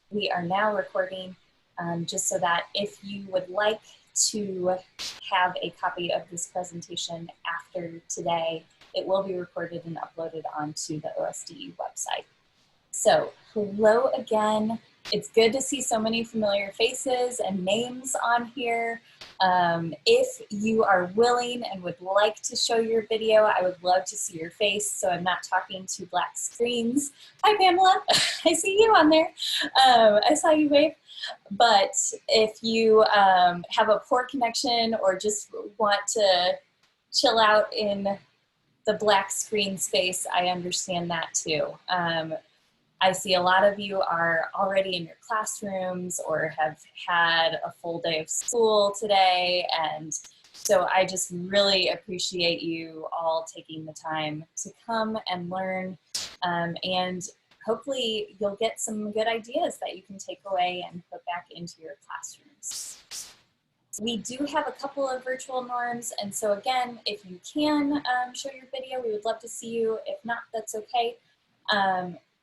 We are now recording just so that if you would like to have a copy of this presentation after today, it will be recorded and uploaded onto the OSDE website. So, hello again. It's good to see so many familiar faces and names on here. If you are willing and would like to show your video, I would love to see your face so I'm not talking to black screens. Hi, Pamela. I see you on there. I saw you wave. But if you have a poor connection or just want to chill out in the black screen space, I understand that too. I see a lot of you are already in your classrooms or have had a full day of school today. And so I just really appreciate you all taking the time to come and learn. And hopefully you'll get some good ideas that you can take away and put back into your classrooms. We do have a couple of virtual norms. And so again, if you can show your video, we would love to see you. If not, that's okay.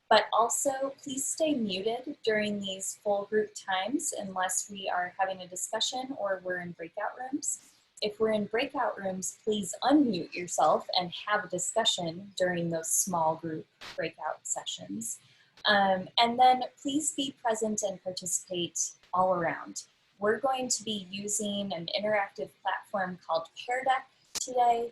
But also, please stay muted during these full group times unless we are having a discussion or we're in breakout rooms. If we're in breakout rooms, please unmute yourself and have a discussion during those small group breakout sessions. And then please be present and participate all around. We're going to be using an interactive platform called Pear Deck today,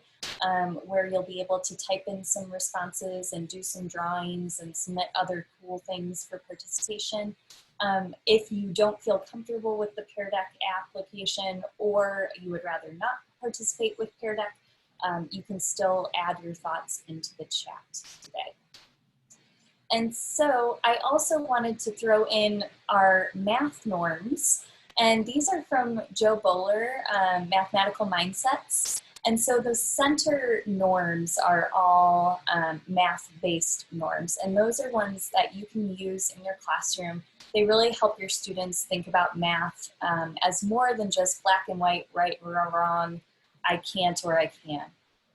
where you'll be able to type in some responses and do some drawings and submit other cool things for participation. If you don't feel comfortable with the Pear Deck application or you would rather not participate with Pear Deck, you can still add your thoughts into the chat today. And so I also wanted to throw in our math norms, and these are from Joe Bowler, Mathematical Mindsets. And so the center norms are all math-based norms, and those are ones that you can use in your classroom. They really help your students think about math as more than just black and white, right or wrong, I can't or I can.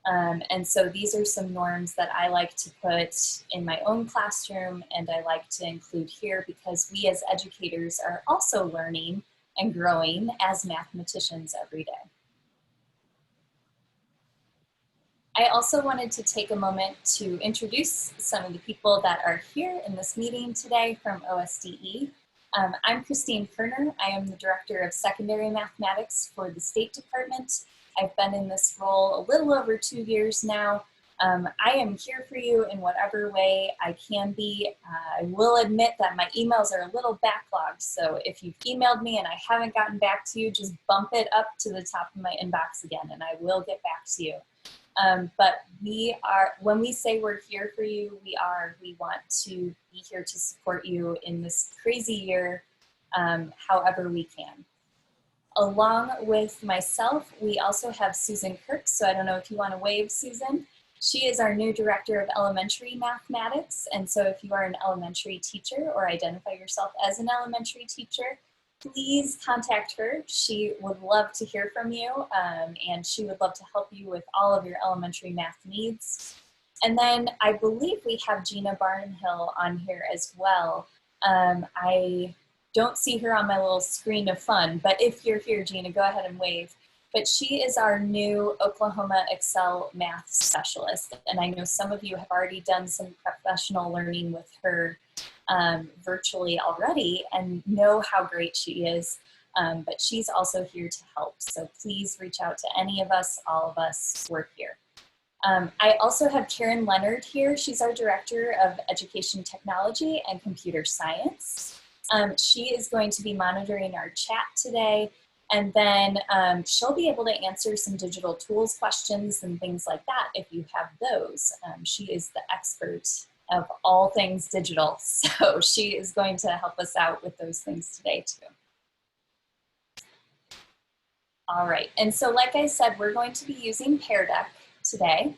And so these are some norms that I like to put in my own classroom and I like to include here because we as educators are also learning and growing as mathematicians every day. I also wanted to take a moment to introduce some of the people that are here in this meeting today from OSDE. I'm Christine Kerner. I am the Director of Secondary Mathematics for the State Department. I've been in this role a little over 2 years now. I am here for you in whatever way I can be. I will admit that my emails are a little backlogged, so if you've emailed me and I haven't gotten back to you, just bump it up to the top of my inbox again and I will get back to you. But when we say we're here for you, we want to be here to support you in this crazy year, however we can. Along with myself, we also have Susan Kirk, so I don't know if you want to wave, Susan. She is our new Director of Elementary Mathematics, and so if you are an elementary teacher or identify yourself as an elementary teacher, please contact her. She would love to hear from you, and she would love to help you with all of your elementary math needs. And then I believe we have Gina Barnhill on here as well. I don't see her on my little screen of fun, but if you're here, Gina, go ahead and wave. But she is our new Oklahoma Excel math specialist, and I know some of you have already done some professional learning with her virtually already and know how great she is, but she's also here to help. So please reach out to any of us, all of us, we're here. I also have Karen Leonard here. She's our Director of Education Technology and Computer Science. She is going to be monitoring our chat today, and then she'll be able to answer some digital tools questions and things like that if you have those. She is the expert of all things digital, so she is going to help us out with those things today too. All right, and so like I said, we're going to be using Pear Deck today.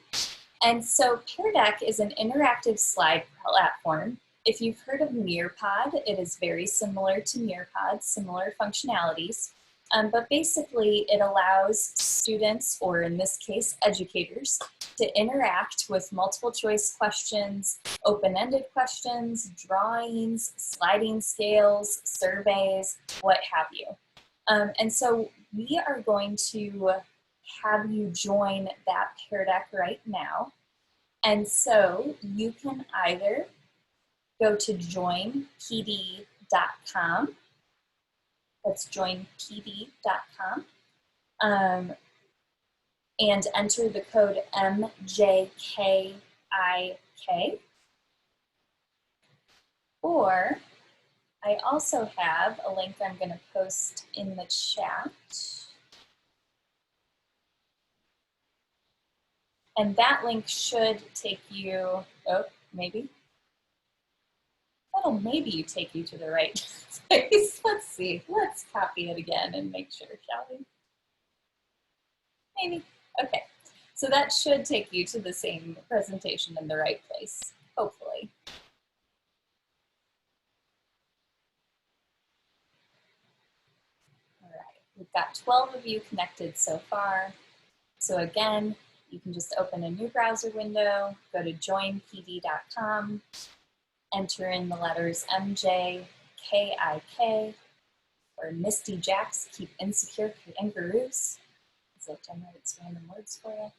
And so Pear Deck is an interactive slide platform. If you've heard of Nearpod, it is very similar to Nearpod, similar functionalities. But basically it allows students, or in this case, educators, to interact with multiple choice questions, open-ended questions, drawings, sliding scales, surveys, what have you. And so we are going to have you join that Pear Deck right now. And so you can either go to joinpd.com, that's joinpd.com, and enter the code MJKIK, or I also have a link I'm going to post in the chat. And that link should take you, oh, maybe. That'll maybe take you to the right place. Let's see. Let's copy it again and make sure, shall we? Maybe. Okay. So that should take you to the same presentation in the right place, hopefully. All right. We've got 12 of you connected so far. So again, you can just open a new browser window, go to joinpd.com, enter in the letters MJKIK, or Misty Jacks Keep Insecure Kangaroos, as it generates random words for you.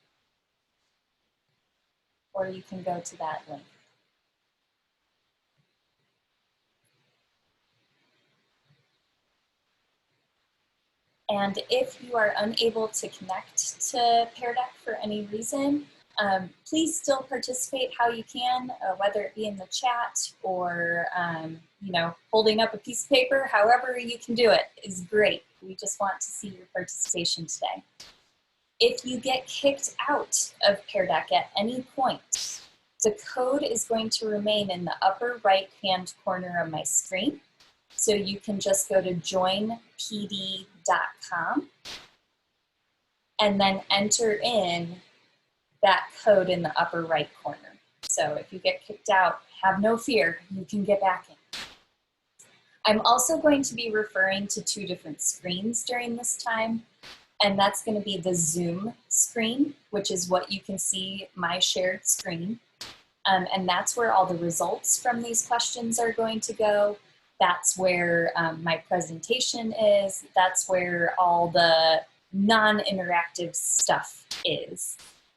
Or you can go to that link. And if you are unable to connect to Pear Deck for any reason, please still participate how you can, whether it be in the chat or holding up a piece of paper. However you can do it is great. We just want to see your participation today. If you get kicked out of Pear Deck at any point, the code is going to remain in the upper right-hand corner of my screen. So you can just go to joinpd.com and then enter in that code in the upper right corner. So if you get kicked out, have no fear, you can get back in. I'm also going to be referring to two different screens during this time, and that's going to be the Zoom screen, which is what you can see, my shared screen. And that's where all the results from these questions are going to go. That's where my presentation is. That's where all the non-interactive stuff is.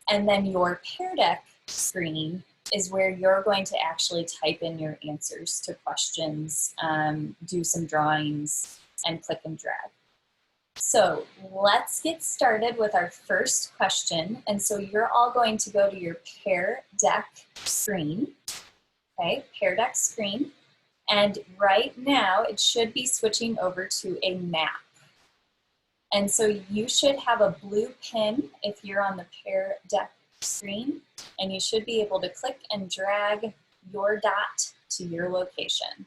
And then your Pear Deck screen is where you're going to actually type in your answers to questions, do some drawings, and click and drag. So let's get started with our first question. And so you're all going to go to your Pear Deck screen, okay, Pear Deck screen. And right now it should be switching over to a map. And so you should have a blue pin if you're on the Pear Deck screen, and you should be able to click and drag your dot to your location.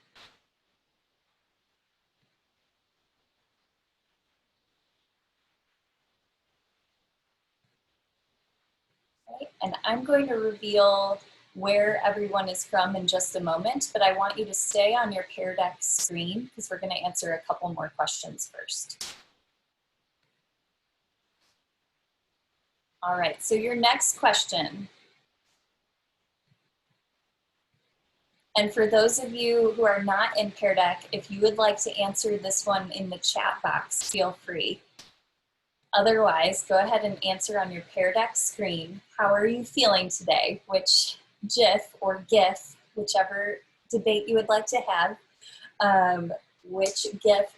Right? And I'm going to reveal where everyone is from in just a moment, but I want you to stay on your Pear Deck screen because we're going to answer a couple more questions first. All right, so your next question. And for those of you who are not in Pear Deck, if you would like to answer this one in the chat box, feel free. Otherwise, go ahead and answer on your Pear Deck screen. How are you feeling today? Which GIF or GIF, whichever debate you would like to have, which GIF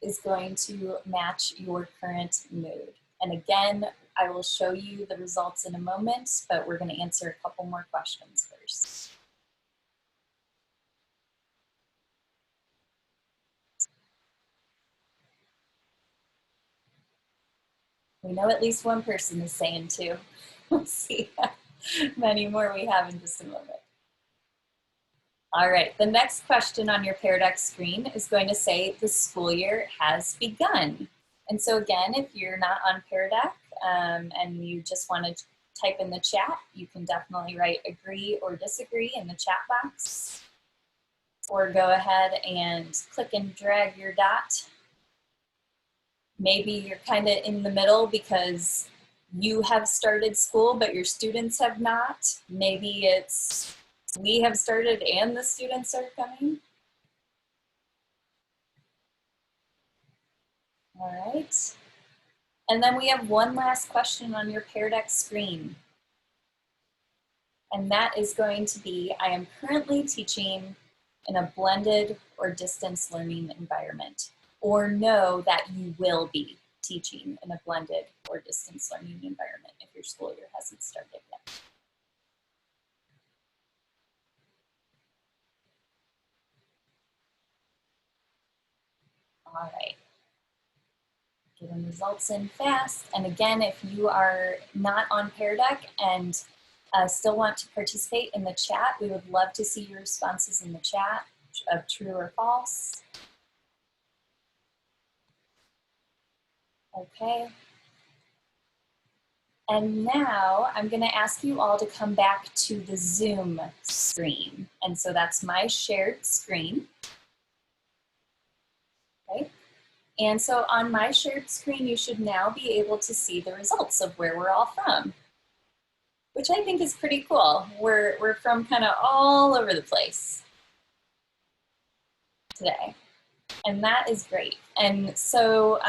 is going to match your current mood. And again, I will show you the results in a moment, but we're going to answer a couple more questions first. We know at least one person is saying two. We'll see how many more we have in just a moment. All right, the next question on your Pear Deck screen is going to say the school year has begun. And so again, if you're not on Pear Deck and you just want to type in the chat, you can definitely write agree or disagree in the chat box. Or go ahead and click and drag your dot maybe you're kind of in the middle because you have started school, but your students have not. Maybe it's we have started and the students are coming. All right. And then we have one last question on your Pear Deck screen. And that is going to be, I am currently teaching in a blended or distance learning environment, or know that you will be teaching in a blended or distance learning environment if your school year hasn't started yet. All right. Getting results in fast. And again, if you are not on Pear Deck and still want to participate in the chat, we would love to see your responses in the chat of true or false. Okay. And now I'm going to ask you all to come back to the Zoom screen. And so that's my shared screen. Okay. And so on my shared screen, you should now be able to see the results of where we're all from, which I think is pretty cool. We're from kind of all over the place today. And that is great. And so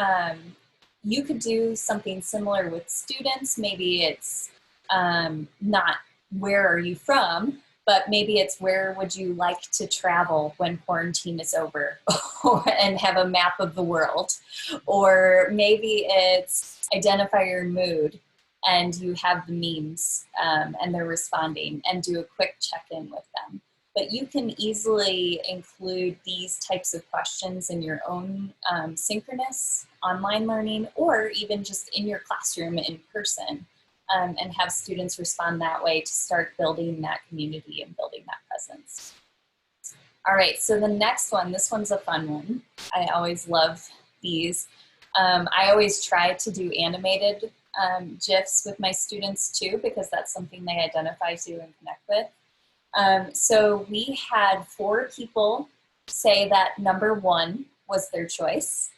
you could do something similar with students. Maybe it's not where are you from, but maybe it's where would you like to travel when quarantine is over and have a map of the world. Or maybe it's identify your mood and you have the memes and they're responding, and do a quick check-in with them. But you can easily include these types of questions in your own synchronous online learning, or even just in your classroom in person, and have students respond that way to start building that community and building that presence. All right, so the next one, this one's a fun one. I always love these. I always try to do animated GIFs with my students too, because that's something they identify to and connect with. So we had 4 people say that number 1 was their choice.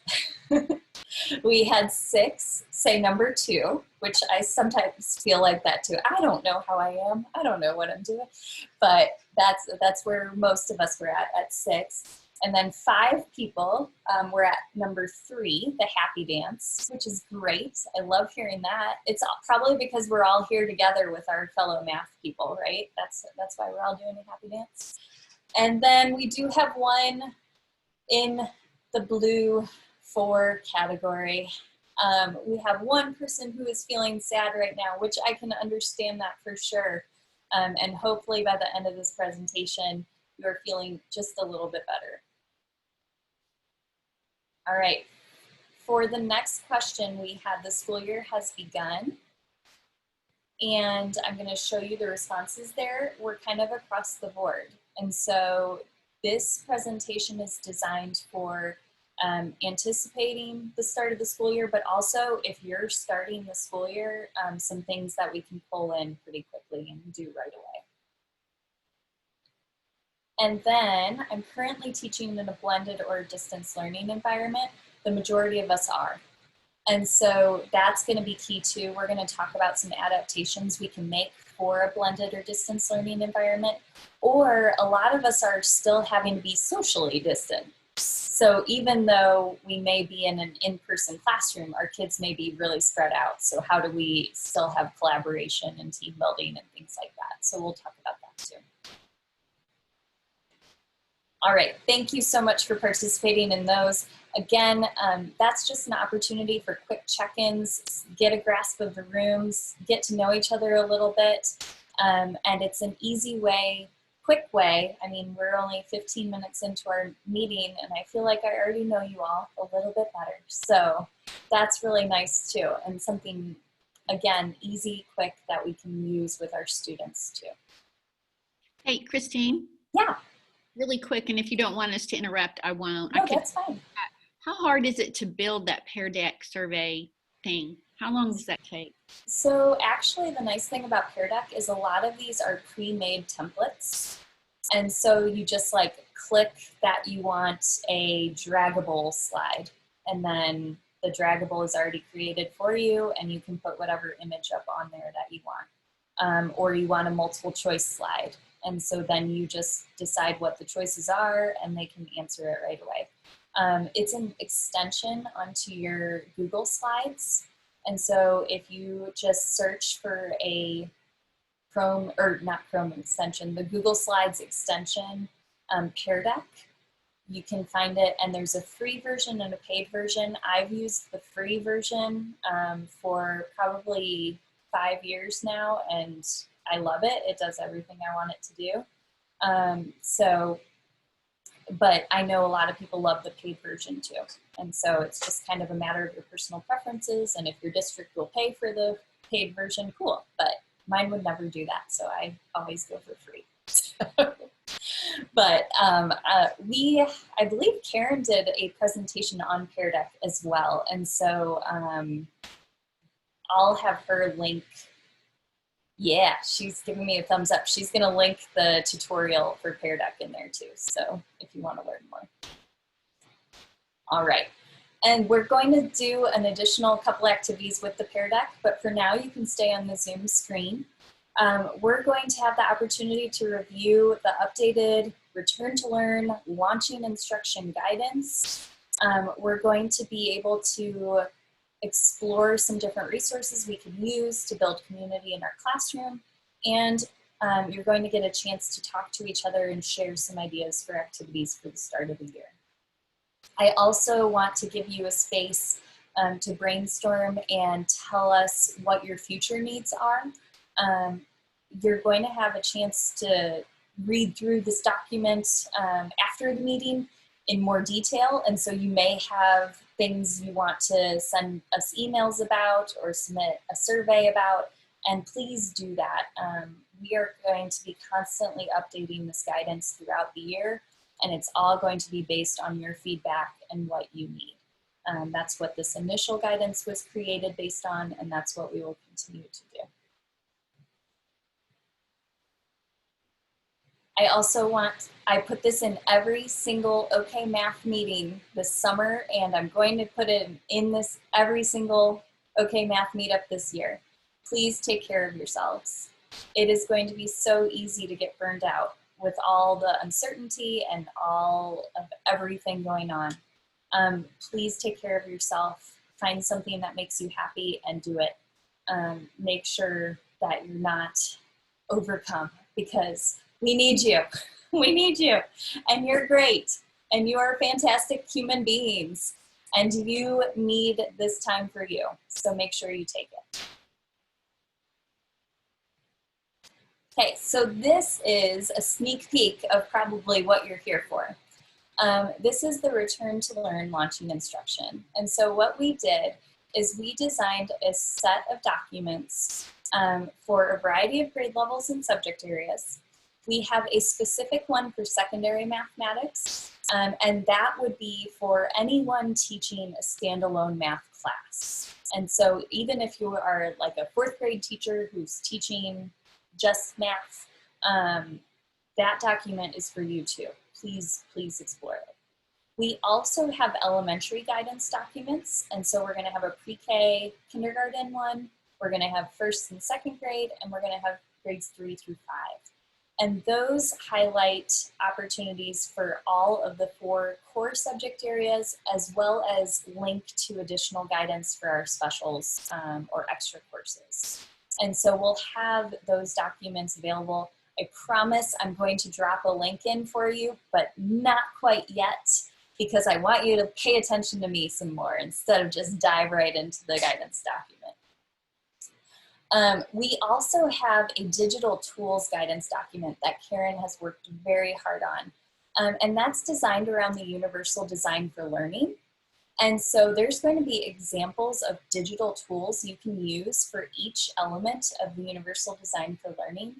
We had 6 say number 2, which I sometimes feel like that too. I don't know how I am. I don't know what I'm doing. But that's where most of us were at 6. And then 5 people were at number 3, the happy dance, which is great. I love hearing that. It's probably because we're all here together with our fellow math people, right? That's why we're all doing a happy dance. And then we do have one in the blue 4 category. We have one person who is feeling sad right now, which I can understand that for sure. And hopefully by the end of this presentation, you're feeling just a little bit better. All right, for the next question, we have the school year has begun. And I'm gonna show you the responses there. We're kind of across the board. And so this presentation is designed for anticipating the start of the school year, but also if you're starting the school year, some things that we can pull in pretty quickly and do right away. And then I'm currently teaching in a blended or distance learning environment. The majority of us are. And so that's going to be key too. We're going to talk about some adaptations we can make for a blended or distance learning environment. Or a lot of us are still having to be socially distant. So even though we may be in an in-person classroom, our kids may be really spread out. So how do we still have collaboration and team building and things like that? So we'll talk about that too. All right, thank you so much for participating in those. Again, that's just an opportunity for quick check-ins, get a grasp of the rooms, get to know each other a little bit. And it's an easy way, quick way. I mean, we're only 15 minutes into our meeting and I feel like I already know you all a little bit better. So that's really nice too. And something, again, easy, quick that we can use with our students too. Hey, Christine. Yeah. Really quick, and if you don't want us to interrupt, I won't. No, that's fine. How hard is it to build that Pear Deck survey thing? How long does that take? So actually the nice thing about Pear Deck is a lot of these are pre-made templates. And so you just like click that you want a draggable slide and then the Draggable is already created for you, and you can put whatever image up on there that you want. Or you want a multiple choice slide. And so then you just decide what the choices are and they can answer it right away. It's an extension onto your Google Slides. And so if you just search for a Chrome, or not Chrome extension, the Google Slides extension, Pear Deck, you can find it, and there's a free version and a paid version. I've used the free version for probably 5 years now, and I love it. It does everything I want it to do. But I know a lot of people love the paid version too. And so it's just kind of a matter of your personal preferences, and if your district will pay for the paid version, cool. But mine would never do that, so I always go for free. But I believe Karen did a presentation on Pear Deck as well. And so I'll have her link. Yeah, she's giving me a thumbs up. She's gonna link the tutorial for Pear Deck in there too. So if you wanna learn more. All right, and we're going to do an additional couple activities with the Pear Deck, but for now you can stay on the Zoom screen. We're going to have the opportunity to review the updated Return to Learn launching instruction guidance. We're going to be able to explore some different resources we can use to build community in our classroom, and you're going to get a chance to talk to each other and share some ideas for activities for the start of the year. I also want to give you a space to brainstorm and tell us what your future needs are. You're going to have a chance to read through this document after the meeting in more detail, and so you may have things you want to send us emails about or submit a survey about, and please do that. We are going to be constantly updating this guidance throughout the year, and it's all going to be based on your feedback and what you need. That's what this initial guidance was created based on, and that's what we will continue to do. I put this in every single OKMath meeting this summer, and I'm going to put it in every single OKMath meetup this year. Please take care of yourselves. It is going to be so easy to get burned out with all the uncertainty and all of everything going on. Please take care of yourself. Find something that makes you happy and do it. Make sure that you're not overcome, because we need you. We need you. And you're great. And you are fantastic human beings. And you need this time for you. So make sure you take it. Okay, so this is a sneak peek of probably what you're here for. This is the Return to Learn launching instruction. And so what we did is we designed a set of documents for a variety of grade levels and subject areas. We have a specific one for secondary mathematics, and that would be for anyone teaching a standalone math class. And so even if you are like a 4th grade teacher who's teaching just math, that document is for you too. Please, please explore it. We also have elementary guidance documents, and so we're going to have a pre-K kindergarten one, we're going to have 1st and 2nd grade, and we're going to have grades 3 through 5. And those highlight opportunities for all of the 4 core subject areas, as well as link to additional guidance for our specials or extra courses. And so we'll have those documents available. I promise I'm going to drop a link in for you, but not quite yet, because I want you to pay attention to me some more instead of just dive right into the guidance document. We also have a digital tools guidance document that Karen has worked very hard on. And that's designed around the universal design for learning. And so there's going to be examples of digital tools you can use for each element of the universal design for learning,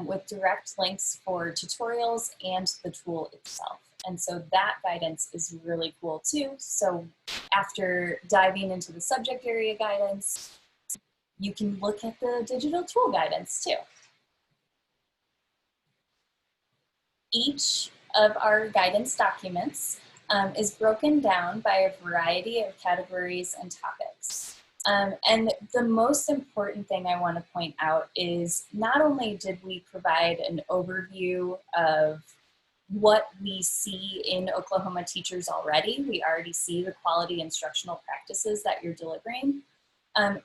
with direct links for tutorials and the tool itself. And so that guidance is really cool too. So after diving into the subject area guidance, you can look at the digital tool guidance too. Each of our guidance documents is broken down by a variety of categories and topics. And the most important thing I want to point out is not only did we provide an overview of what we see in Oklahoma teachers already, we already see the quality instructional practices that you're delivering.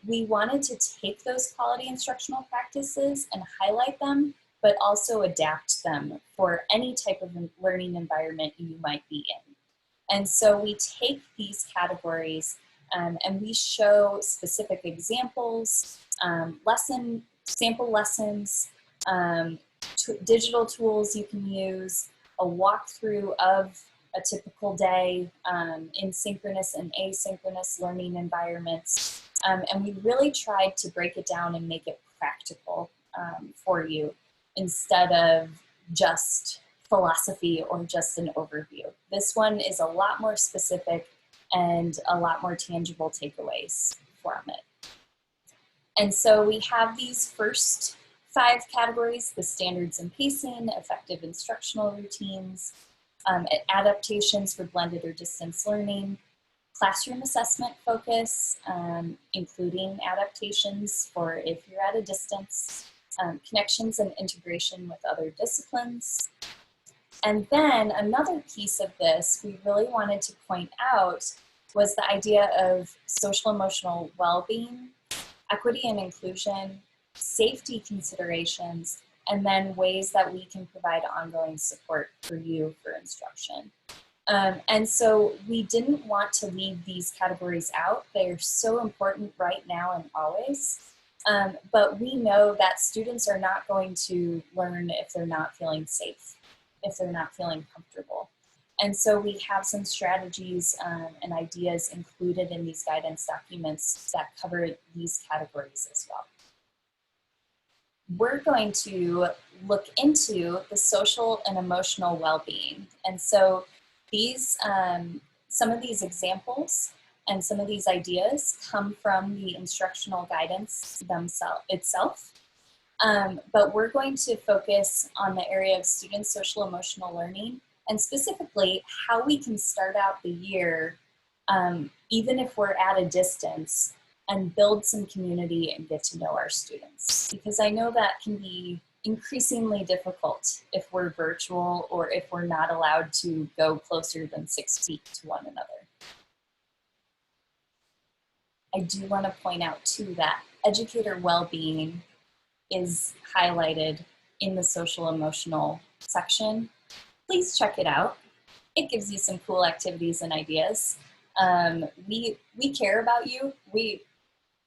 We wanted to take those quality instructional practices and highlight them, but also adapt them for any type of learning environment you might be in. And so we take these categories and we show specific examples, sample lessons, digital tools you can use, a walkthrough of a typical day in synchronous and asynchronous learning environments. And we really tried to break it down and make it practical for you instead of just philosophy or just an overview. This one is a lot more specific and a lot more tangible takeaways from it. And so we have these first 5 categories: the standards and pacing, effective instructional routines, adaptations for blended or distance learning, classroom assessment focus, including adaptations for if you're at a distance, connections and integration with other disciplines. And then another piece of this we really wanted to point out was the idea of social emotional well-being, equity and inclusion, safety considerations, and then ways that we can provide ongoing support for you for instruction. And so we didn't want to leave these categories out. They're so important right now and always. But we know that students are not going to learn if they're not feeling safe, if they're not feeling comfortable. And so we have some strategies and ideas included in these guidance documents that cover these categories as well. We're going to look into the social and emotional well-being. And so these, some of these examples and some of these ideas come from the instructional guidance itself. But we're going to focus on the area of student social emotional learning and specifically how we can start out the year, even if we're at a distance, and build some community and get to know our students. Because I know that can be increasingly difficult if we're virtual or if we're not allowed to go closer than 6 feet to one another. I do want to point out too that educator well-being is highlighted in the social emotional section. Please check it out. It gives you some cool activities and ideas. We care about you.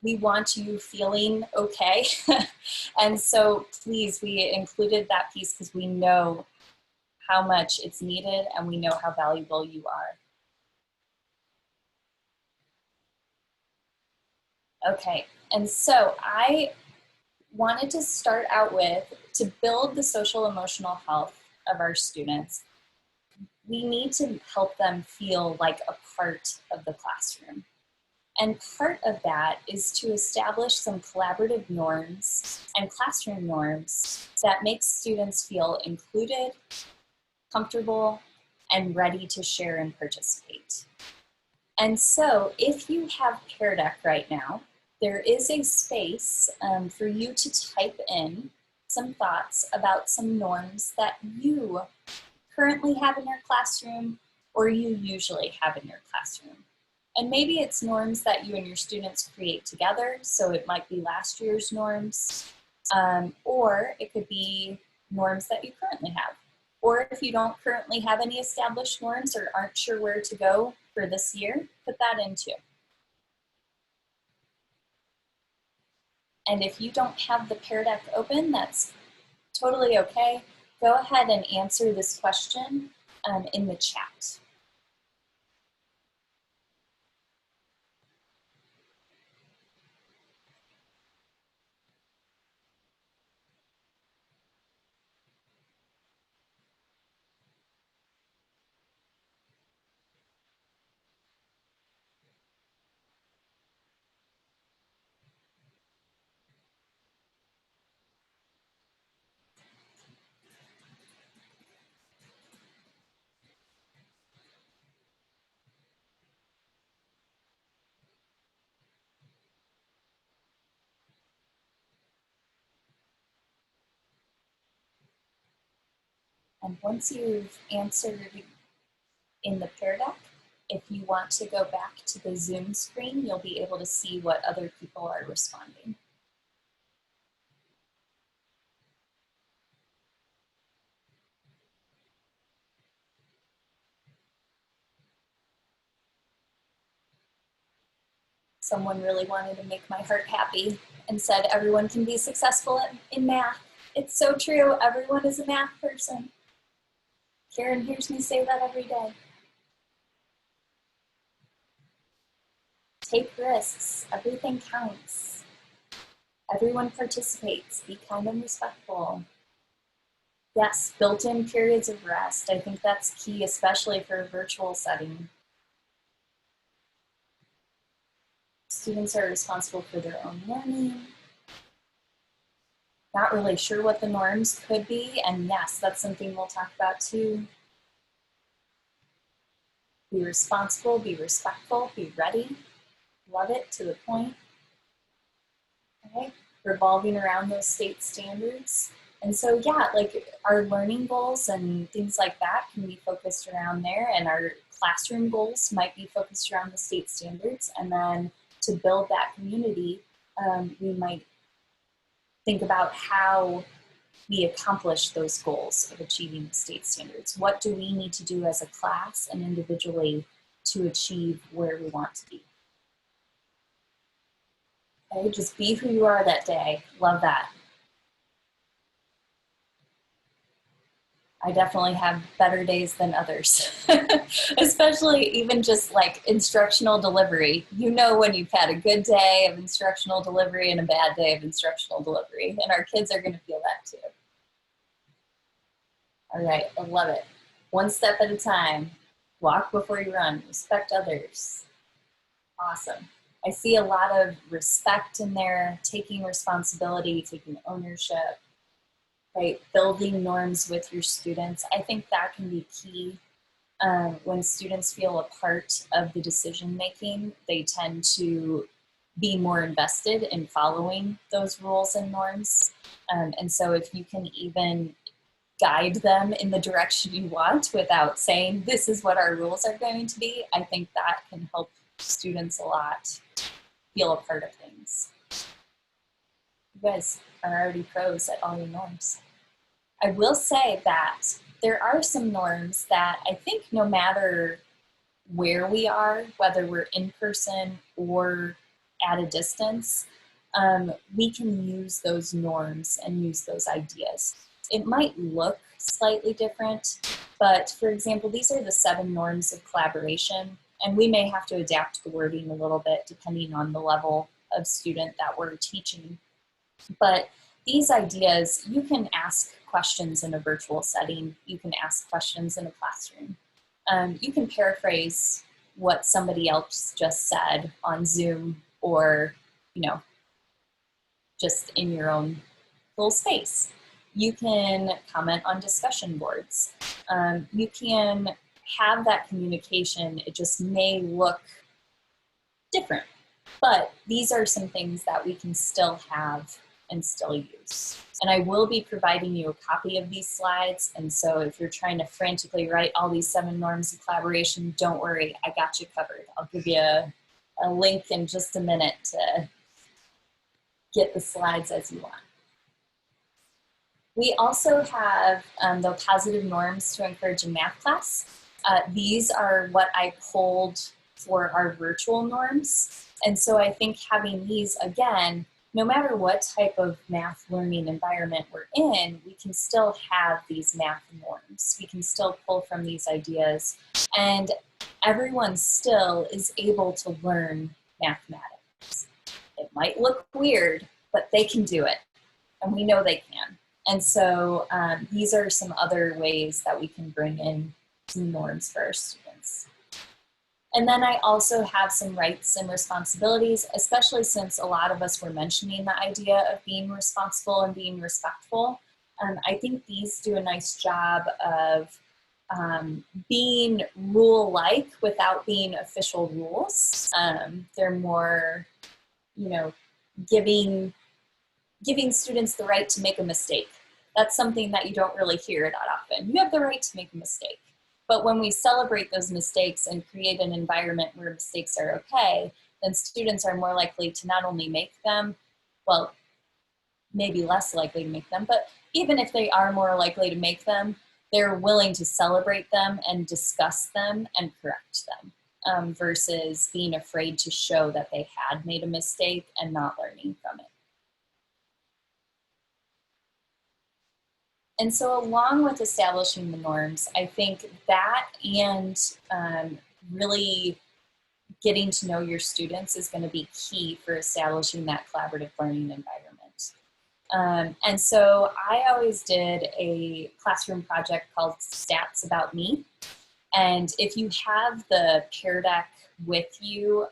We want you feeling okay. And so please, we included that piece because we know how much it's needed and we know how valuable you are. Okay, and so I wanted to start out with, to build the social emotional health of our students, we need to help them feel like a part of the classroom. And part of that is to establish some collaborative norms and classroom norms that make students feel included, comfortable, and ready to share and participate. And so if you have Pear Deck right now, there is a space for you to type in some thoughts about some norms that you currently have in your classroom or you usually have in your classroom. And maybe it's norms that you and your students create together, so it might be last year's norms, or it could be norms that you currently have. Or if you don't currently have any established norms or aren't sure where to go for this year, put that in too. And if you don't have the Pear Deck open, that's totally okay. Go ahead and answer this question in the chat. And once you've answered in the Pear Deck, if you want to go back to the Zoom screen, you'll be able to see what other people are responding. Someone really wanted to make my heart happy and said everyone can be successful in math. It's so true. Everyone is a math person. Karen hears me say that every day. Take risks. Everything counts. Everyone participates. Be kind and respectful. Yes, built-in periods of rest. I think that's key, especially for a virtual setting. Students are responsible for their own learning. Not really sure what the norms could be, and yes, that's something we'll talk about too. Be responsible, be respectful, be ready. Love it, to the point. Okay, revolving around those state standards. And so yeah, like our learning goals and things like that can be focused around there, and our classroom goals might be focused around the state standards. And then to build that community, we might think about how we accomplish those goals of achieving the state standards. What do we need to do as a class and individually to achieve where we want to be? Okay, just be who you are that day. Love that. I definitely have better days than others, especially even just like instructional delivery. You know when you've had a good day of instructional delivery and a bad day of instructional delivery, and our kids are going to feel that too. All right, I love it. One step at a time. Walk before you run. Respect others. Awesome. I see a lot of respect in there, taking responsibility, taking ownership, right? Building norms with your students. I think that can be key. When students feel a part of the decision making, they tend to be more invested in following those rules and norms. And so if you can even guide them in the direction you want without saying, this is what our rules are going to be, I think that can help students a lot feel a part of things. You guys are already pros at all your norms. I will say that there are some norms that I think no matter where we are, whether we're in person or at a distance, we can use those norms and use those ideas. It might look slightly different, but for example, these are the 7 norms of collaboration, and we may have to adapt the wording a little bit depending on the level of student that we're teaching. But these ideas, you can ask questions in a virtual setting, you can ask questions in a classroom. You can paraphrase what somebody else just said on Zoom, or, you know, just in your own little space. You can comment on discussion boards. You can have that communication. It just may look different, but these are some things that we can still have and still use. And I will be providing you a copy of these slides. And so if you're trying to frantically write all these 7 norms of collaboration, don't worry, I got you covered. I'll give you a link in just a minute to get the slides as you want. We also have the positive norms to encourage in math class. These are what I pulled for our virtual norms. And so I think having these, again, no matter what type of math learning environment we're in, we can still have these math norms. We can still pull from these ideas, and everyone still is able to learn mathematics. It might look weird, but they can do it, and we know they can. And so these are some other ways that we can bring in some norms for our students. And then I also have some rights and responsibilities, especially since a lot of us were mentioning the idea of being responsible and being respectful. I think these do a nice job of being rule-like without being official rules. They're more, you know, giving students the right to make a mistake. That's something that you don't really hear that often. You have the right to make a mistake. But when we celebrate those mistakes and create an environment where mistakes are okay, then students are more likely to not only make them, well, maybe less likely to make them, but even if they are more likely to make them, they're willing to celebrate them and discuss them and correct them, versus being afraid to show that they had made a mistake and not learning from it. And so along with establishing the norms, I think that and really getting to know your students is going to be key for establishing that collaborative learning environment. And so I always did a classroom project called Stats About Me. And if you have the Pear Deck with you,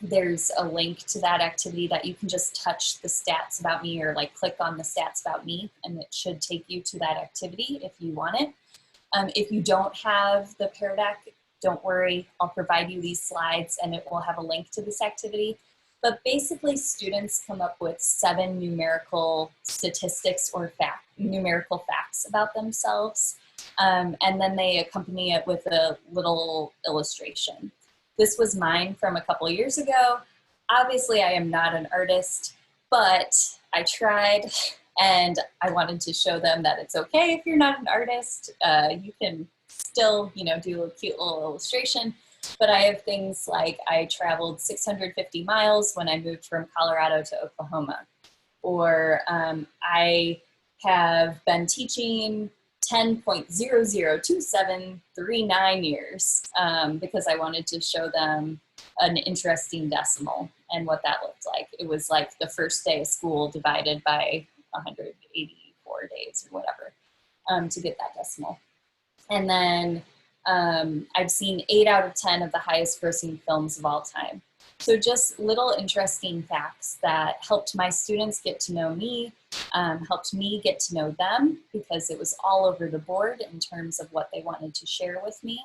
there's a link to that activity that you can just touch the Stats About Me or like click on the Stats About Me, and it should take you to that activity if you want it. If you don't have the Pear Deck, don't worry, I'll provide you these slides and it will have a link to this activity. But basically students come up with 7 numerical statistics or numerical facts about themselves. And then they accompany it with a little illustration. This was mine from a couple years ago. Obviously I am not an artist, but I tried and I wanted to show them that it's okay if you're not an artist. You can still, do a cute little illustration. But I have things like I traveled 650 miles when I moved from Colorado to Oklahoma. Or I have been teaching 10.002739 years because I wanted to show them an interesting decimal and what that looked like. It was like the first day of school divided by 184 days or whatever to get that decimal. And then I've seen 8 out of 10 of the highest grossing films of all time. So just little interesting facts that helped my students get to know me, helped me get to know them because it was all over the board in terms of what they wanted to share with me.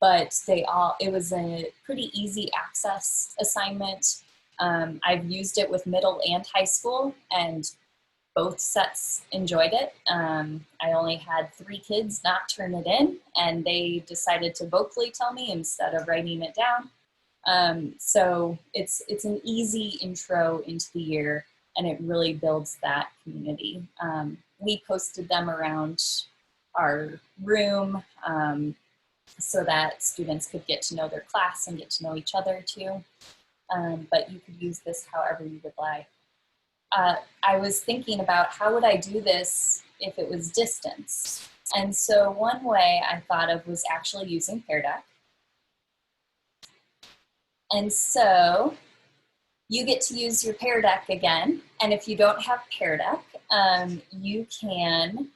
But it was a pretty easy access assignment. I've used it with middle and high school, and both sets enjoyed it. I only had 3 kids not turn it in, and they decided to vocally tell me instead of writing it down. So it's an easy intro into the year, and it really builds that community. We posted them around our room so that students could get to know their class and get to know each other too. But you could use this however you would like. I was thinking about how would I do this if it was distance. And so one way I thought of was actually using Pear Deck. And so you get to use your Pear Deck again. And if you don't have Pear Deck, you can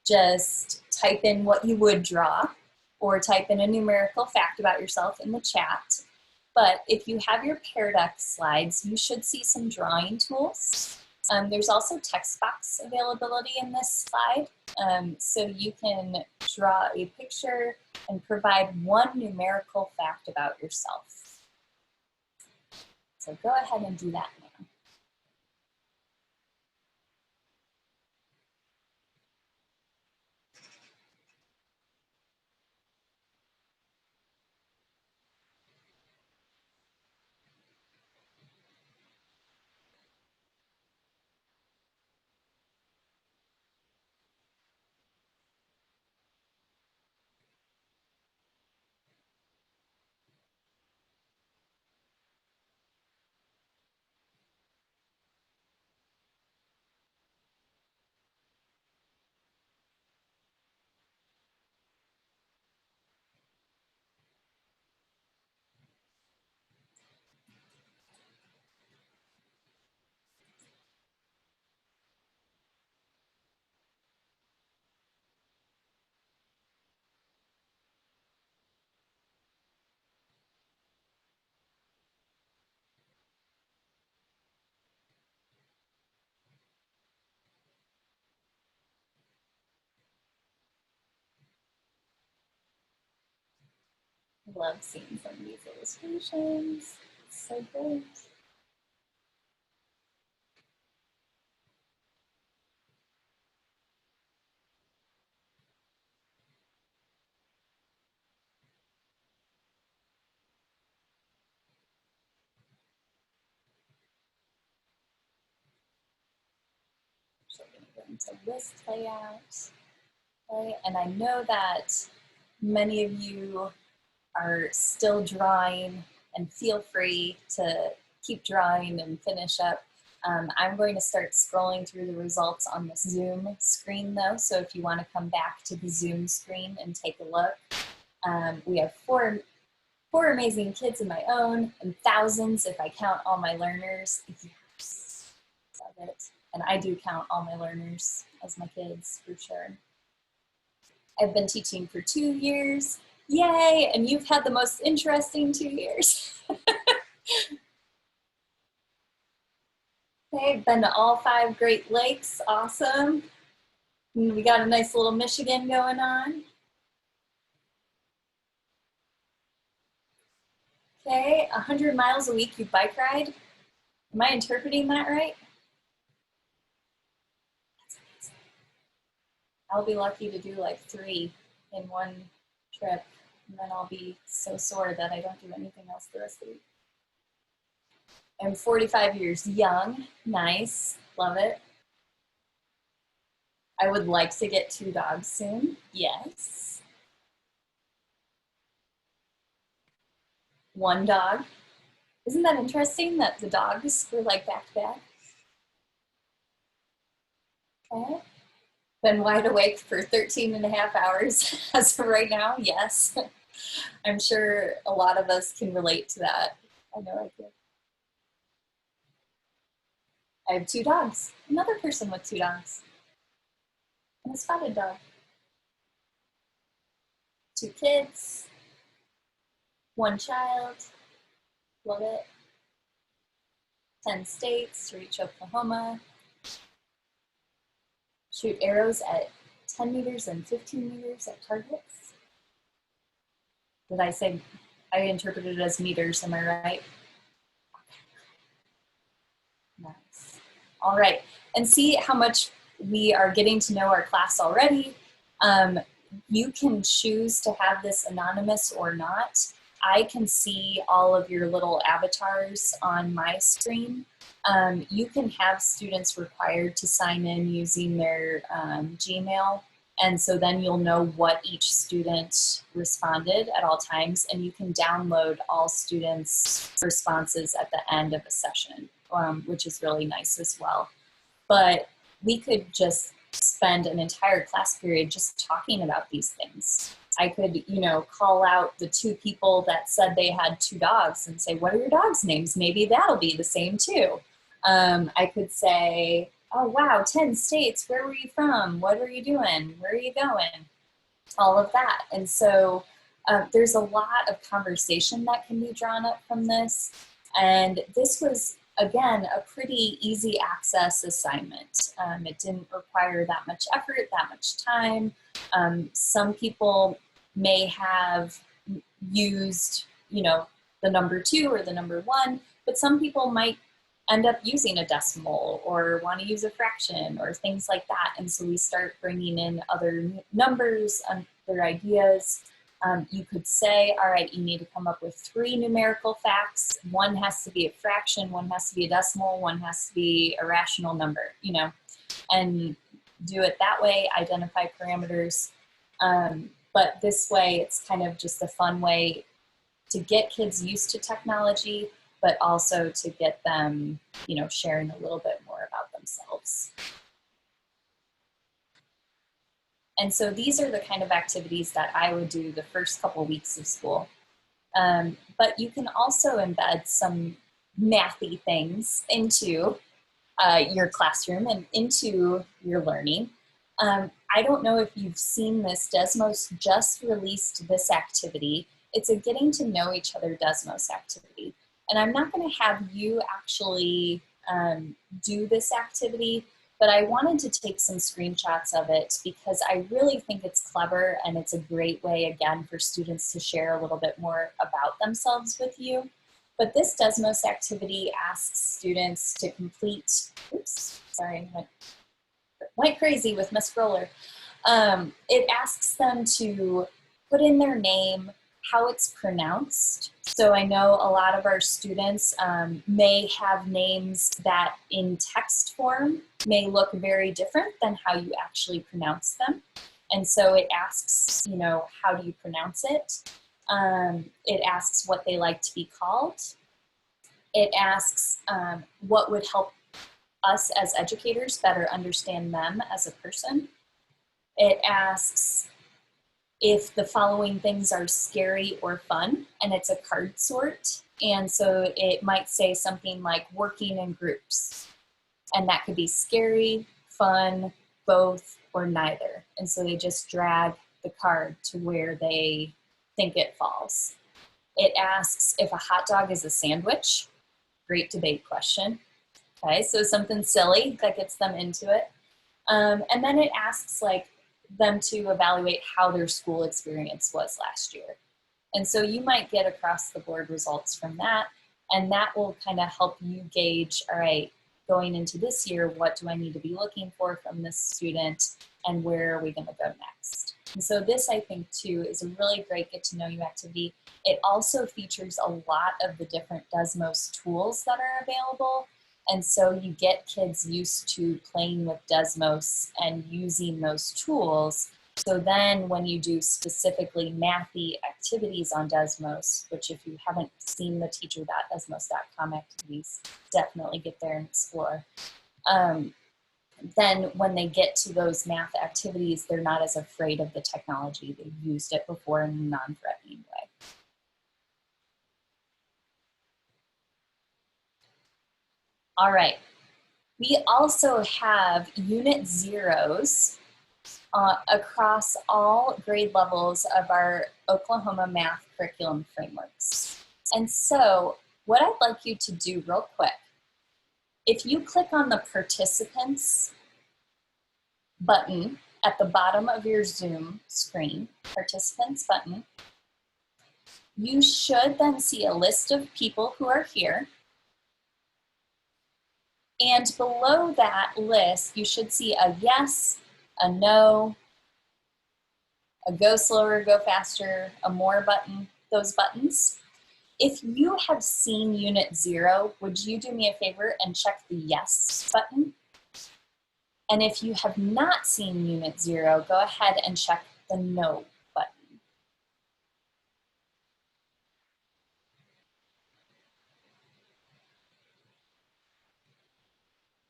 just type in what you would draw or type in a numerical fact about yourself in the chat. But if you have your Pear Deck slides, you should see some drawing tools. There's also text box availability in this slide. So you can draw a picture and provide one numerical fact about yourself. So go ahead and do that now. I love seeing some of these illustrations. It's so great. going to list layout. Okay, and I know that many of you are still drawing, and feel free to keep drawing and finish up. I'm going to start scrolling through the results on the Zoom screen though, so if you want to come back to the Zoom screen and take a look. We have four amazing kids of my own, and thousands if I count all my learners. Yes, love it. And I do count all my learners as my kids for sure. I've been teaching for 2 years. Yay, and you've had the most interesting 2 years. Okay, been to all 5 Great Lakes, awesome. And we got a nice little Michigan going on. Okay, 100 miles a week you bike ride. Am I interpreting that right? That's amazing. I'll be lucky to do like 3 in one trip, and then I'll be so sore that I don't do anything else the rest of the week. I'm 45 years young, nice, love it. I would like to get 2 dogs soon, yes. 1 dog. Isn't that interesting that the dogs were like back to back? Okay. Been wide awake for 13 and a half hours as of right now, yes. I'm sure a lot of us can relate to that. I know I can. I have 2 dogs, another person with 2 dogs, and a spotted dog. 2 kids, 1 child, love it. 10 states, reach Oklahoma. Shoot arrows at 10 meters and 15 meters at targets. Did I say, I interpreted it as meters, am I right? Nice. All right, and see how much we are getting to know our class already. You can choose to have this anonymous or not. I can see all of your little avatars on my screen. You can have students required to sign in using their Gmail, and so then you'll know what each student responded at all times, and you can download all students' responses at the end of a session, which is really nice as well. But we could just spend an entire class period just talking about these things. I could, you know, call out the 2 people that said they had 2 dogs and say, what are your dogs' names? Maybe that'll be the same too. I could say, oh wow, 10 states, where were you from? What were you doing? Where are you going? All of that. And so there's a lot of conversation that can be drawn up from this. And this was, again, a pretty easy access assignment. It didn't require that much effort, that much time. Some people may have used, you know, the number 2 or the number 1, but some people might end up using a decimal or want to use a fraction or things like that. And so we start bringing in other numbers, other ideas. You could say, all right, you need to come up with 3 numerical facts. 1 has to be a fraction, 1 has to be a decimal, 1 has to be a rational number, you know, and do it that way, identify parameters. But this way, it's kind of just a fun way to get kids used to technology, but also to get them, you know, sharing a little bit more about themselves. And so these are the kind of activities that I would do the first couple weeks of school. But you can also embed some mathy things into your classroom and into your learning. I don't know if you've seen this, Desmos just released this activity. It's a getting to know each other Desmos activity. And I'm not going to have you actually do this activity, but I wanted to take some screenshots of it because I really think it's clever and it's a great way, again, for students to share a little bit more about themselves with you. But this Desmos activity asks students to complete, oops, sorry, went crazy with my scroller. It asks them to put in their name, how it's pronounced. So I know a lot of our students may have names that in text form may look very different than how you actually pronounce them. And so it asks, you know, how do you pronounce it? It asks what they like to be called. It asks what would help us as educators better understand them as a person. It asks if the following things are scary or fun, and it's a card sort. And so it might say something like working in groups, and that could be scary, fun, both, or neither. And so they just drag the card to where they think it falls. It asks if a hot dog is a sandwich. Great debate question. Okay, so something silly that gets them into it. And then it asks like them to evaluate how their school experience was last year. And so you might get across the board results from that, and that will kind of help you gauge, all right, going into this year, what do I need to be looking for from this student, and where are we going to go next? And so this, I think, too, is a really great get to know you activity. It also features a lot of the different Desmos tools that are available. And so you get kids used to playing with Desmos and using those tools. So then when you do specifically mathy activities on Desmos, which if you haven't seen the teacher.desmos.com activities, definitely get there and explore. Then when they get to those math activities, they're not as afraid of the technology. They've used it before in a non-threatening way. All right, we also have unit zeros across all grade levels of our Oklahoma math curriculum frameworks. And so what I'd like you to do real quick, if you click on the participants button at the bottom of your Zoom screen, participants button, you should then see a list of people who are here. And below that list, you should see a yes, a no, a go slower, go faster, a more button, those buttons. If you have seen unit 0, would you do me a favor and check the yes button? And if you have not seen unit 0, go ahead and check the no button.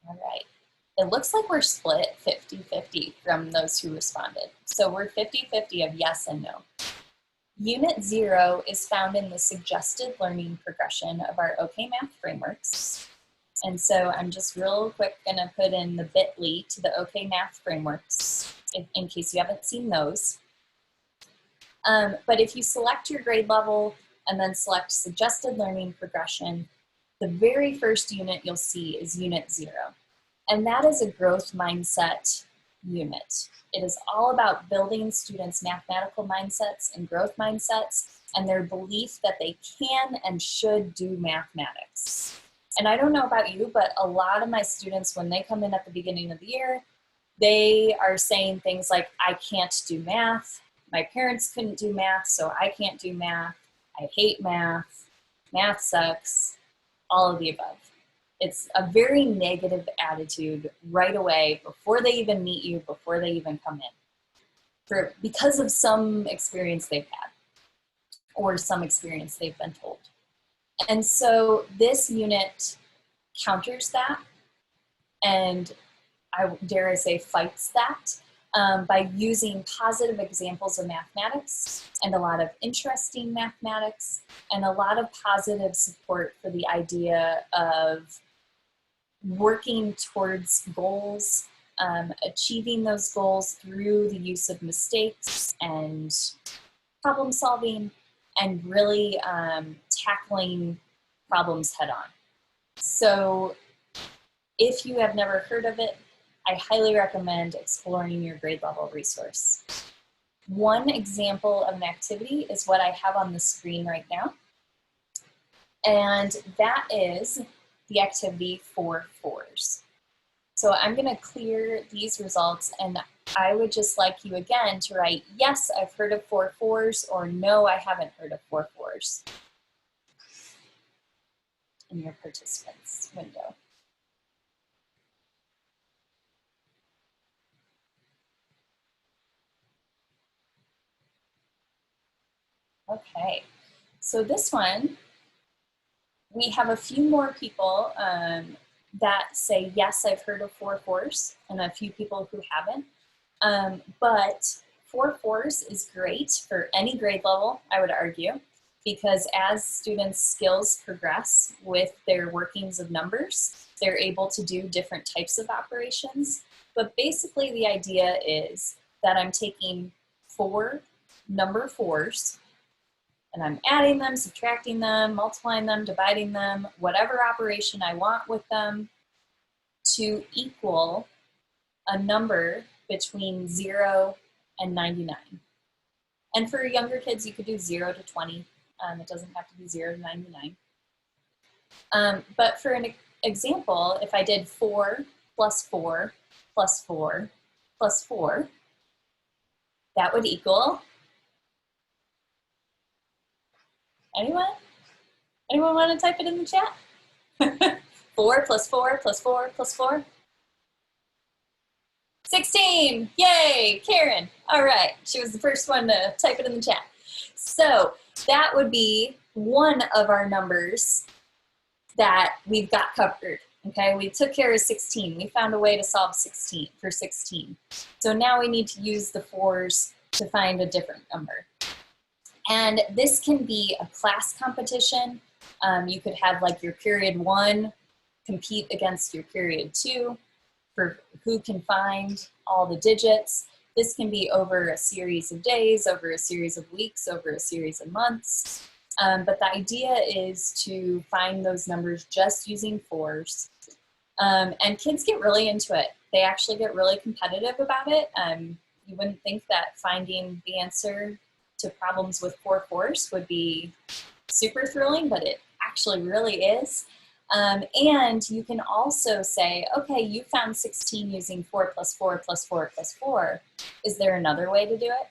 All right. It looks like we're split 50-50 from those who responded. So we're 50-50 of yes and no. Unit 0 is found in the suggested learning progression of our OKMath frameworks. And so I'm just real quick gonna put in the bit.ly to the OKMath frameworks in case you haven't seen those. But if you select your grade level and then select suggested learning progression, the very first unit you'll see is unit 0. And that is a growth mindset unit. It is all about building students' mathematical mindsets and growth mindsets and their belief that they can and should do mathematics. And I don't know about you, but a lot of my students, when they come in at the beginning of the year, they are saying things like, I can't do math. My parents couldn't do math, so I can't do math. I hate math. Math sucks. All of the above. It's a very negative attitude right away before they even meet you, before they even come in, because of some experience they've had or some experience they've been told. And so this unit counters that, and I dare I say fights that, by using positive examples of mathematics and a lot of interesting mathematics and a lot of positive support for the idea of working towards goals, achieving those goals through the use of mistakes and problem solving, and really tackling problems head on. So if you have never heard of it, I highly recommend exploring your grade level resource. One example of an activity is what I have on the screen right now. And that is the activity for 4s. So I'm gonna clear these results, and I would just like you again to write, yes, I've heard of 4-4s, or no, I haven't heard of 4-4s in your participants window. Okay, so this one, we have a few more people that say, yes, I've heard of 4-4s, and a few people who haven't. But 4-4s is great for any grade level, I would argue, because as students' skills progress with their workings of numbers, they're able to do different types of operations. But basically the idea is that I'm taking 4 number 4s, and I'm adding them, subtracting them, multiplying them, dividing them, whatever operation I want with them, to equal a number between 0 and 99. And for younger kids, you could do 0 to 20. It doesn't have to be 0 to 99. But for an example, if I did 4 plus 4 plus 4 plus 4, that would equal, anyone? Anyone want to type it in the chat? 4 plus 4 plus 4 plus 4? 16, yay, Karen. All right, she was the first one to type it in the chat. So that would be one of our numbers that we've got covered, okay? We took care of 16. We found a way to solve 16 for 16. So now we need to use the 4s to find a different number. And this can be a class competition. You could have like your period 1 compete against your period 2 for who can find all the digits. This can be over a series of days, over a series of weeks, over a series of months. But the idea is to find those numbers just using 4s. And kids get really into it. They actually get really competitive about it. You wouldn't think that finding the answer to problems with 4-4s would be super thrilling, but it actually really is. And you can also say, okay, you found 16 using 4 plus 4 plus 4 plus 4. Is there another way to do it?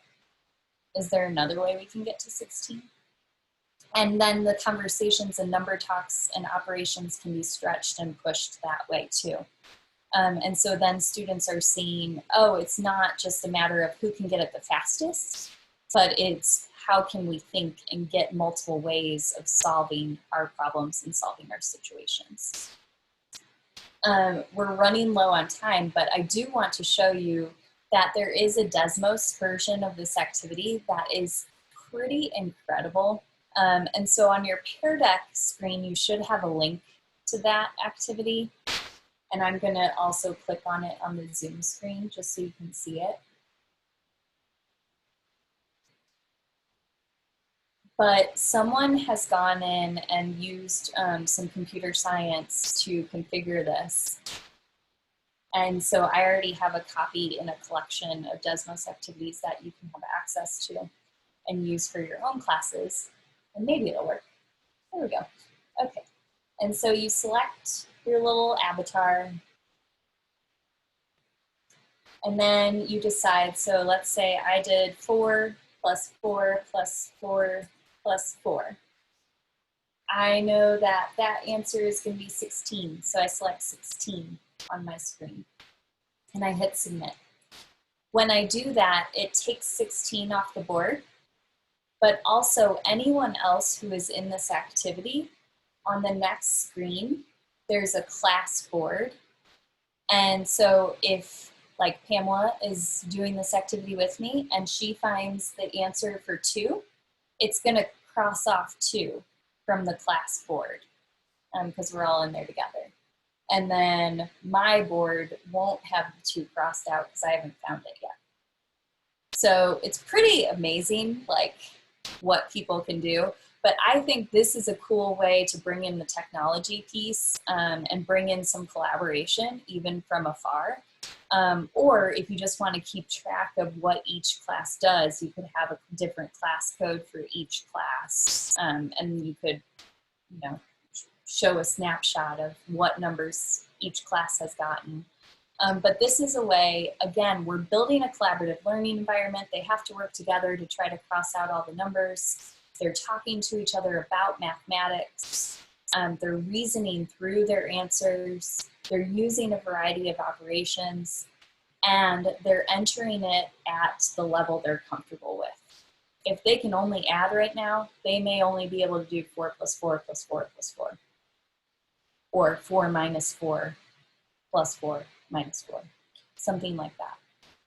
Is there another way we can get to 16? And then the conversations and number talks and operations can be stretched and pushed that way too. And so then students are seeing, oh, it's not just a matter of who can get it the fastest, but it's how can we think and get multiple ways of solving our problems and solving our situations. We're running low on time, but I do want to show you that there is a Desmos version of this activity that is pretty incredible. And so on your Pear Deck screen, you should have a link to that activity. And I'm gonna also click on it on the Zoom screen just so you can see it. But someone has gone in and used some computer science to configure this. And so I already have a copy in a collection of Desmos activities that you can have access to and use for your own classes. And maybe it'll work. There we go. Okay. And so you select your little avatar. And then you decide, so let's say I did 4 plus 4 plus 4 plus 4. I know that that answer is going to be 16, so I select 16 on my screen, and I hit submit. When I do that, it takes 16 off the board, but also anyone else who is in this activity, on the next screen, there's a class board. And so if, like, Pamela is doing this activity with me and she finds the answer for 2, it's going to cross off 2 from the class board because we're all in there together. And then my board won't have the 2 crossed out because I haven't found it yet. So it's pretty amazing, like, what people can do. But I think this is a cool way to bring in the technology piece and bring in some collaboration, even from afar. Or if you just want to keep track of what each class does, you could have a different class code for each class. And you could, you know, show a snapshot of what numbers each class has gotten. But this is a way, again, we're building a collaborative learning environment. They have to work together to try to cross out all the numbers. They're talking to each other about mathematics. They're reasoning through their answers. They're using a variety of operations, and they're entering it at the level they're comfortable with. If they can only add right now, they may only be able to do 4 plus 4 plus 4 plus 4, or 4 minus 4 plus 4 minus 4, something like that.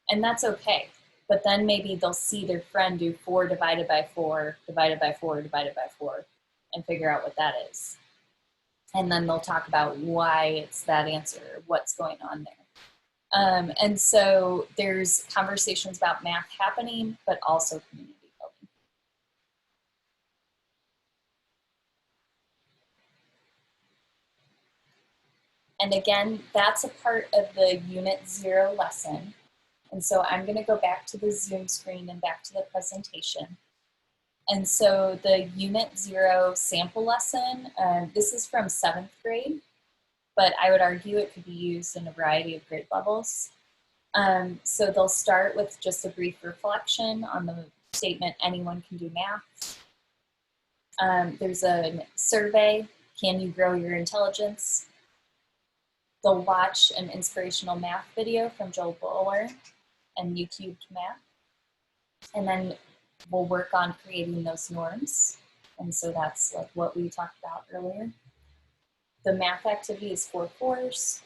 And that's okay. But then maybe they'll see their friend do 4 divided by 4, divided by 4, divided by 4, and figure out what that is. And then they'll talk about why it's that answer, what's going on there. And so there's conversations about math happening, but also community building. And again, that's a part of the Unit 0 lesson. And so I'm going to go back to the Zoom screen and back to the presentation. And so the Unit 0 sample lesson, this is from 7th grade, but I would argue it could be used in a variety of grade levels. So they'll start with just a brief reflection on the statement, anyone can do math. There's a survey, can you grow your intelligence? They'll watch an inspirational math video from Joel Bowler and YouTubed math. And then we'll work on creating those norms. And so that's like what we talked about earlier. The math activity is 4 fours.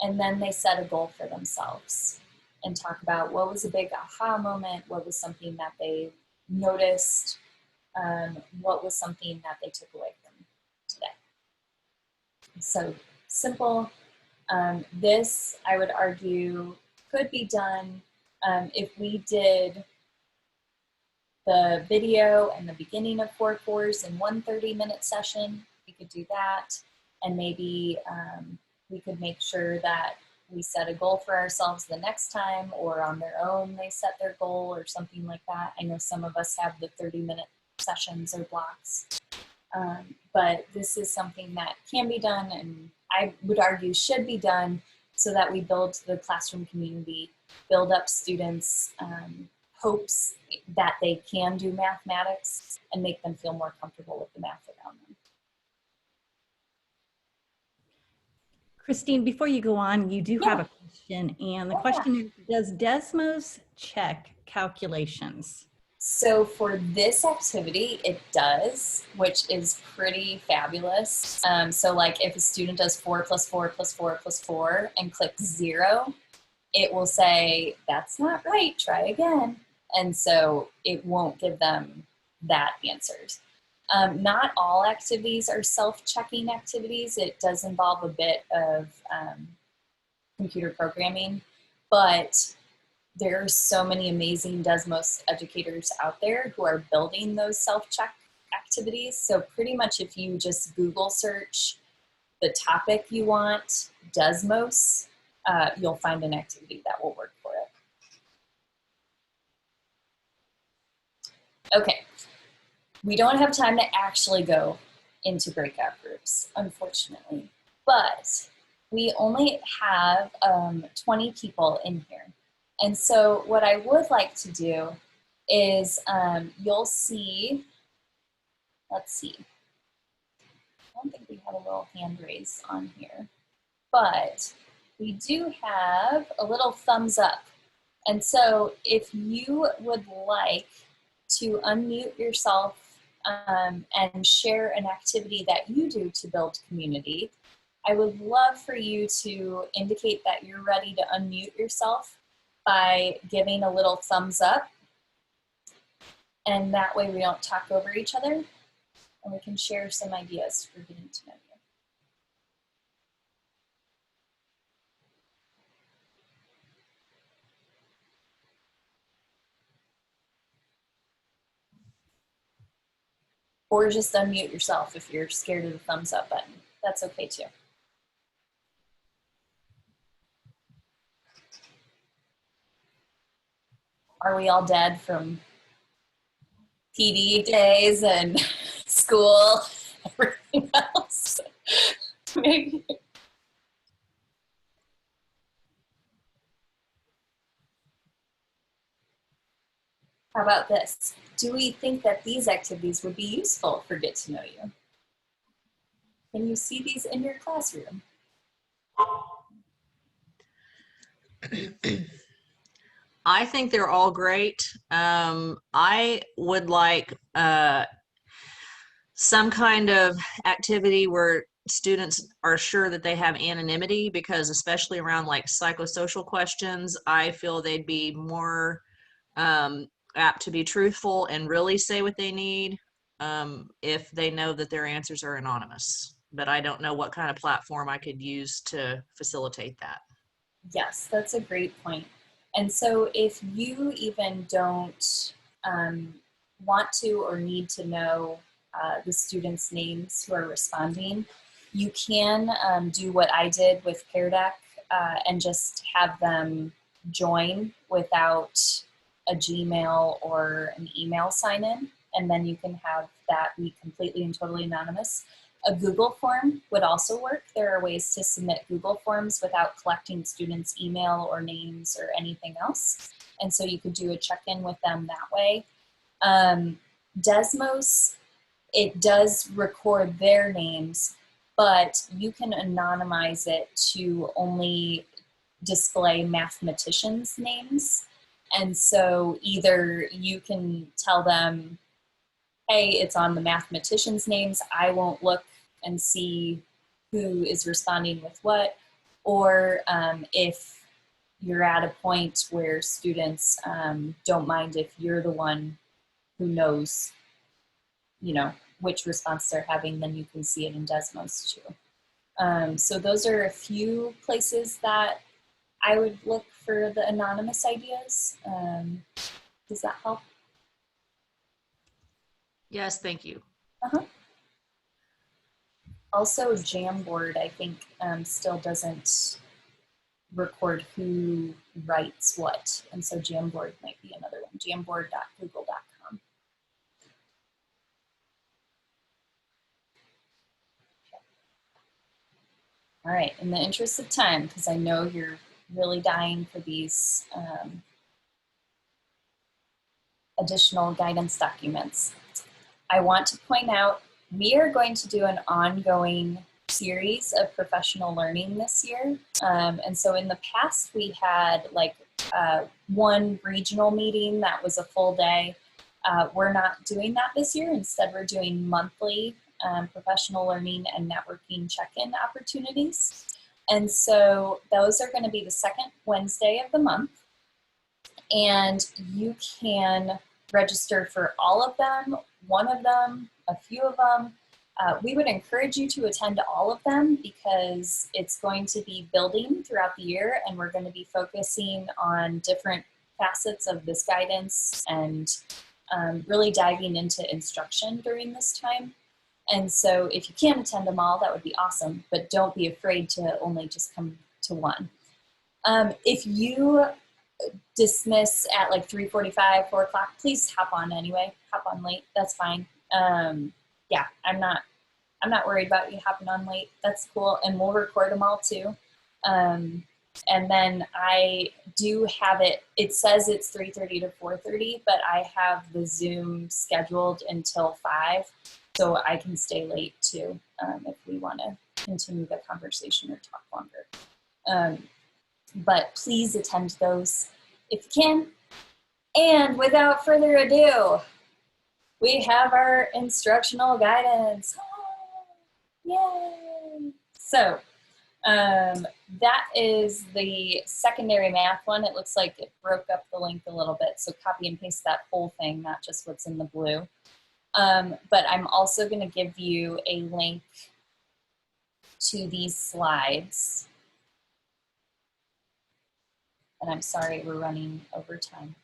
And then they set a goal for themselves and talk about what was a big aha moment, what was something that they noticed, what was something that they took away from today. So simple. This, I would argue, could be done if we did the video and the beginning of 4 fours in one 30-minute session. We could do that, and maybe we could make sure that we set a goal for ourselves the next time, or on their own they set their goal or something like that. I know some of us have the 30-minute sessions or blocks, but this is something that can be done, and I would argue should be done, so that we build the classroom community, build up students' hopes that they can do mathematics, and make them feel more comfortable with the math around them. Christine, before you go on, you do have a question, and the question is, does Desmos check calculations? So for this activity, it does, which is pretty fabulous. So like if a student does 4 plus 4 plus 4 plus 4 and clicks 0, it will say, that's not right, try again. And so it won't give them that answers. Not all activities are self-checking activities. It does involve a bit of computer programming, but there are so many amazing Desmos educators out there who are building those self-check activities. So pretty much if you just Google search the topic you want, Desmos, you'll find an activity that will work for it. Okay. We don't have time to actually go into breakout groups, unfortunately, but we only have 20 people in here. And so what I would like to do is you'll see, let's see, I don't think we have a little hand raise on here, but we do have a little thumbs up. And so if you would like to unmute yourself and share an activity that you do to build community, I would love for you to indicate that you're ready to unmute yourself by giving a little thumbs up. And that way we don't talk over each other, and we can share some ideas for getting to know you. Or just unmute yourself if you're scared of the thumbs up button. That's okay too. Are we all dead from PD days and school, everything else? Maybe. How about this? Do we think that these activities would be useful for Get to Know You? Can you see these in your classroom? I think they're all great. I would like some kind of activity where students are sure that they have anonymity, because especially around like psychosocial questions, I feel they'd be more apt to be truthful and really say what they need if they know that their answers are anonymous. But I don't know what kind of platform I could use to facilitate that. Yes, that's a great point. And so if you even don't want to or need to know the students' names who are responding, you can do what I did with Pear Deck and just have them join without a Gmail or an email sign-in, and then you can have that be completely and totally anonymous. A Google form would also work. There are ways to submit Google forms without collecting students' email or names or anything else. And so you could do a check-in with them that way. Desmos, it does record their names, but you can anonymize it to only display mathematicians' names. And so either you can tell them, hey, it's on the mathematicians' names, I won't look and see who is responding with what, or if you're at a point where students don't mind if you're the one who knows, you know, which response they're having, then you can see it in Desmos too. So those are a few places that I would look for the anonymous ideas. Does that help? Yes, thank you. Uh-huh. Also, Jamboard, I think, still doesn't record who writes what. And so Jamboard might be another one, jamboard.google.com. All right, in the interest of time, because I know you're really dying for these additional guidance documents, I want to point out we are going to do an ongoing series of professional learning this year. And so in the past, we had like one regional meeting that was a full day. We're not doing that this year. Instead, we're doing monthly professional learning and networking check-in opportunities. And so those are going to be the second Wednesday of the month. And you can register for all of them, one of them, a few of them. We would encourage you to attend all of them because it's going to be building throughout the year, and we're going to be focusing on different facets of this guidance and really diving into instruction during this time. And so if you can attend them all, that would be awesome, but don't be afraid to only just come to one. If you dismiss at like 3:45, 4 o'clock, please hop on anyway. Hop on late, that's fine. Yeah, I'm not worried about you hopping on late. That's cool, and we'll record them all too. And then I do have it says it's 3:30 to 4:30, but I have the Zoom scheduled until 5, so I can stay late too if we want to continue the conversation or talk longer. But please attend those if you can. And without further ado, we have our instructional guidance. Yay! So that is the secondary math one. It looks like it broke up the link a little bit, so copy and paste that whole thing, not just what's in the blue. But I'm also going to give you a link to these slides. And I'm sorry we're running over time.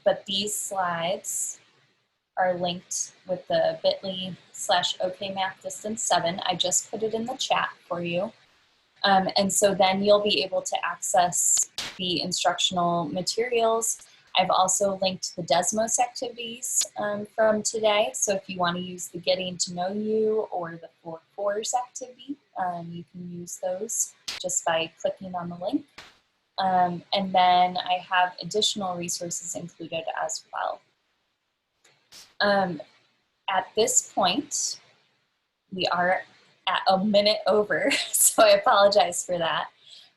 But these slides are linked with the bit.ly/OKMath distance 7. I just put it in the chat for you. And so then you'll be able to access the instructional materials. I've also linked the Desmos activities from today. So if you want to use the Getting to Know You or the 4 Fours activity, you can use those just by clicking on the link. And then I have additional resources included as well. At this point, we are at a minute over, so I apologize for that.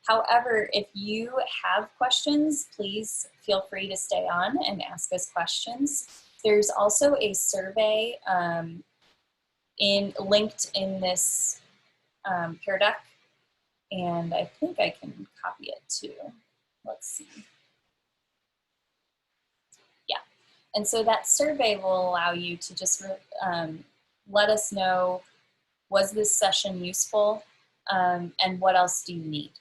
However, if you have questions, please feel free to stay on and ask us questions. There's also a survey linked in this Pear Deck, and I think I can copy it too. Let's see. Yeah, and so that survey will allow you to just let us know, was this session useful, and what else do you need?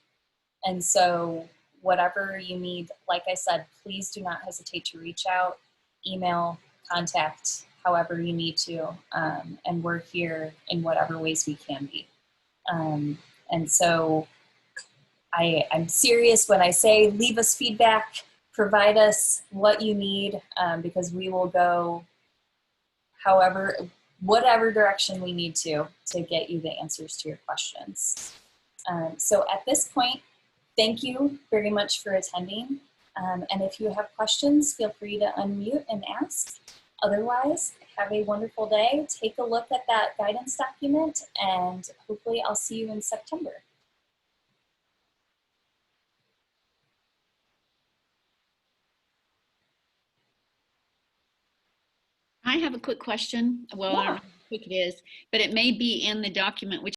And so whatever you need, like I said, please do not hesitate to reach out, email, contact, however you need to, and we're here in whatever ways we can be. And so I'm serious when I say leave us feedback, provide us what you need, because we will go whatever direction we need to get you the answers to your questions. So at this point, thank you very much for attending. And if you have questions, feel free to unmute and ask. Otherwise, have a wonderful day. Take a look at that guidance document, and hopefully I'll see you in September. I have a quick question. Well, I don't know how quick it is, but it may be in the document, which